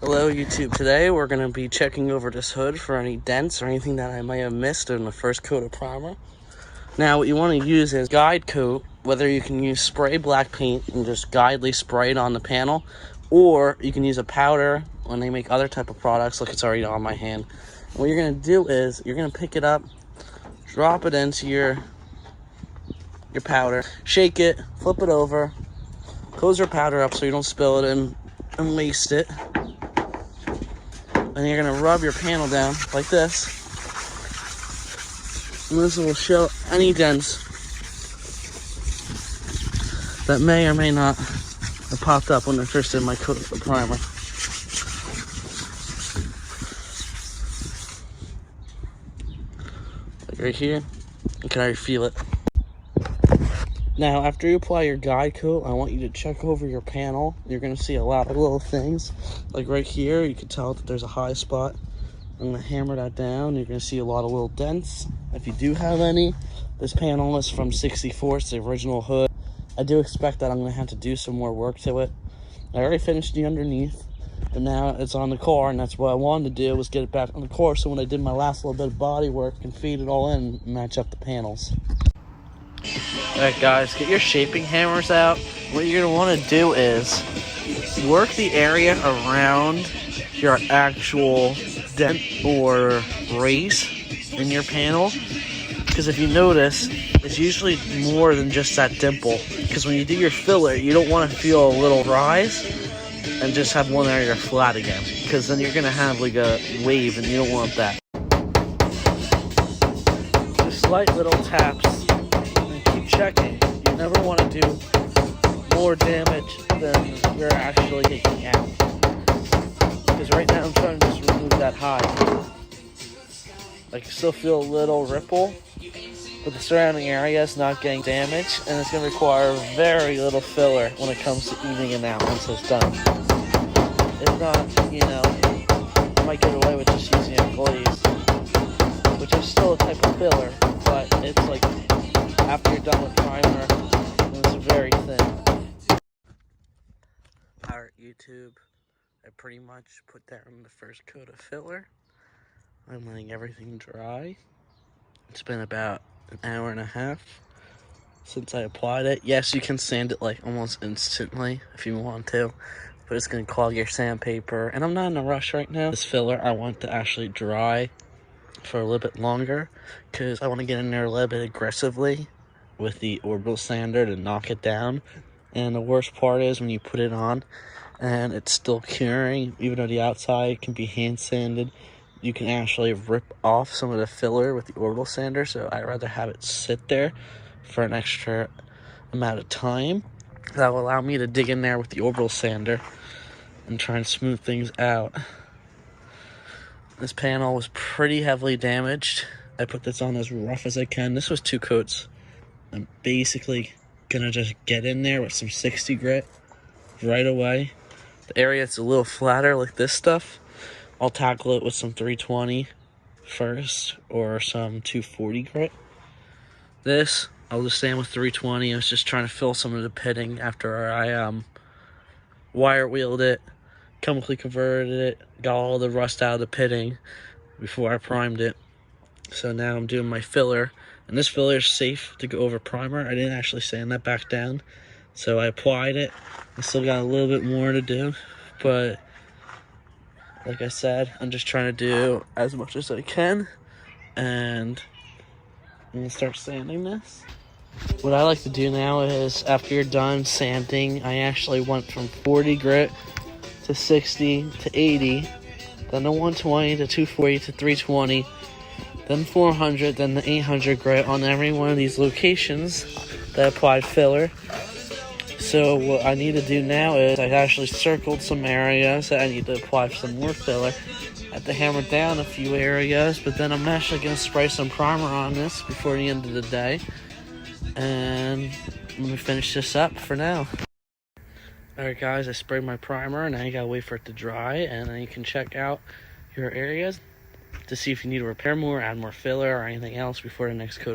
Hello YouTube. Today we're going to be checking over this hood for any dents or anything that I may have missed in the first coat of primer. Now what you want to use is guide coat, whether you can use spray black paint and just guidely spray it on the panel, or you can use a powder when they make other type of products. Look, it's already on my hand. And what you're going to do is you're going to pick it up, drop it into your powder, shake it, flip it over, close your powder up so you don't spill it and waste it. And you're going to rub your panel down like this. And this will show any dents that may or may not have popped up when they're first in my coat of primer. Like right here, you can already feel it. Now, after you apply your guide coat, I want you to check over your panel. You're going to see a lot of little things. Like right here, you can tell that there's a high spot. I'm going to hammer that down. You're going to see a lot of little dents. If you do have any, this panel is from '64. It's the original hood. I do expect that I'm going to have to do some more work to it. I already finished the underneath, but now it's on the car, and that's what I wanted to do, was get it back on the car, so when I did my last little bit of body work, I can feed it all in and match up the panels. Alright guys, get your shaping hammers out. What you're going to want to do is work the area around your actual dent or raise in your panel. Because if you notice, it's usually more than just that dimple. Because when you do your filler, you don't want to feel a little rise and just have one area flat again. Because then you're going to have like a wave and you don't want that. Just slight little taps. Keep checking. You never want to do more damage than you're actually taking out. Because right now I'm trying to just remove that high. I can still feel a little ripple, but the surrounding area is not getting damaged, and it's going to require very little filler when it comes to evening it out once it's done. If not, you know, I might get away with just using a glaze, which is still a type of filler, but it's like after you're done with primer, it's very thin. Alright YouTube, I pretty much put down the first coat of filler. I'm letting everything dry. It's been about an hour and a half since I applied it. Yes, you can sand it like almost instantly if you want to, but it's going to clog your sandpaper, and I'm not in a rush right now. This filler I want to actually dry for a little bit longer because I want to get in there a little bit aggressively with the orbital sander to knock it down. And the worst part is when you put it on and it's still curing, even though the outside can be hand sanded, you can actually rip off some of the filler with the orbital sander. So I'd rather have it sit there for an extra amount of time. That will allow me to dig in there with the orbital sander and try and smooth things out. This panel was pretty heavily damaged. I put this on as rough as I can. This was 2 coats. I'm basically gonna just get in there with some 60 grit right away. The area that's a little flatter, like this stuff, I'll tackle it with some 320 first or some 240 grit. This, I'll just stand with 320. I was just trying to fill some of the pitting after I wire wheeled it, chemically converted it, got all the rust out of the pitting before I primed it. So now I'm doing my filler. And this filler is safe to go over primer. I didn't actually sand that back down, so I applied it. I still got a little bit more to do, but like I said, I'm just trying to do as much as I can, and I'm gonna start sanding this. What I like to do now is, after you're done sanding, I actually went from 40 grit to 60 to 80, then to 120 to 240 to 320, then 400, then the 800 grit on every one of these locations that I applied filler. So what I need to do now is I actually circled some areas that I need to apply some more filler. I have to hammer down a few areas, but then I'm actually going to spray some primer on this before the end of the day. And let me finish this up for now. Alright guys, I sprayed my primer, and now you gotta wait for it to dry, and then you can check out your areas to see if you need to repair more, add more filler, or anything else before the next coat.